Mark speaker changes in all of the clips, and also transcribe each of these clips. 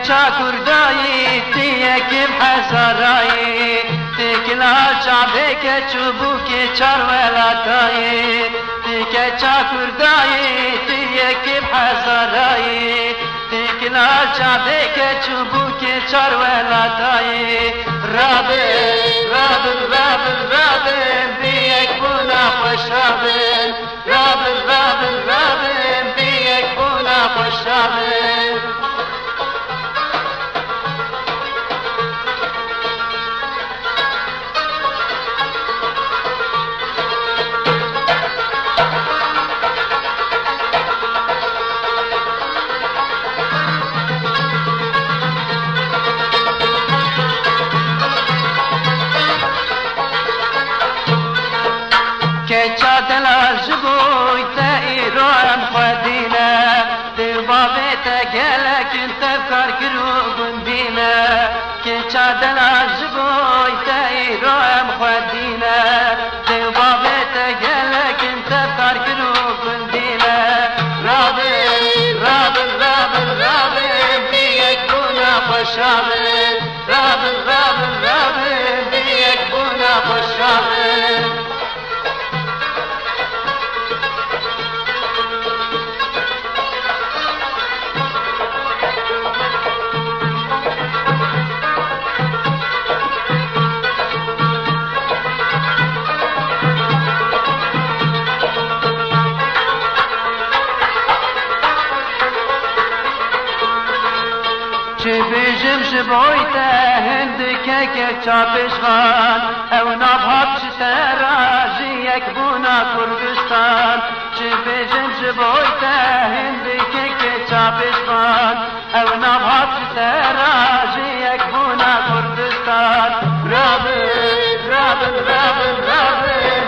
Speaker 1: چاکردایی تیکی بحزارایی تیکلا شعبک چوبوکی چار ولاتایی تیکی چاکردایی تیکی بحزارایی تیکلا شعبک چوبوکی چار ولاتایی رابن بیک بونا خوشابن رابن بیک بونا خوشابن که چادل جبوی تایرو ام خدینه دیوابه تگلک تفکر کرو گندینه که چادل جبوی تایرو ام خدینه دیوابه تگلک تفکر کرو گندینه رابن بیک بونا خوشابن رابن بیک بونا خوشابن چه بیجم شبویته هندکه که چاپشوان او نابهاب شتراجی یک بونا کردستان چه بیجم شبویته هندکه که چاپشوان او نابهاب شتراجی یک بونا کردستان رابن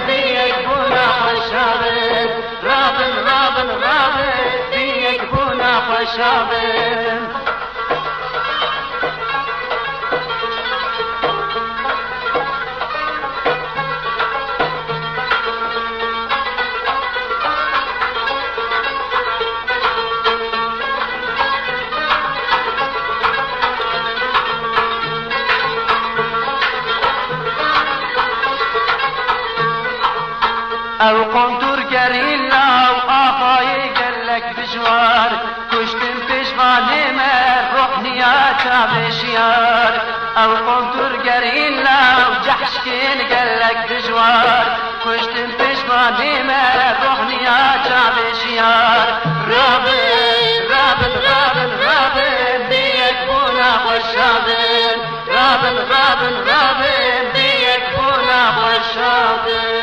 Speaker 1: بیک بونا خوشابن رابن بیک بونا خوشابن او کنتور گریلا و آقای گلک بجوار کشتم پشمانی مر روح نیات بشیار او کنتور گریلا و جحشکین گلک بجوار کشتم پشمانی مر روح نیات بشیار رابن بیک بونا خوشابن رابن بیک بونا خوشابن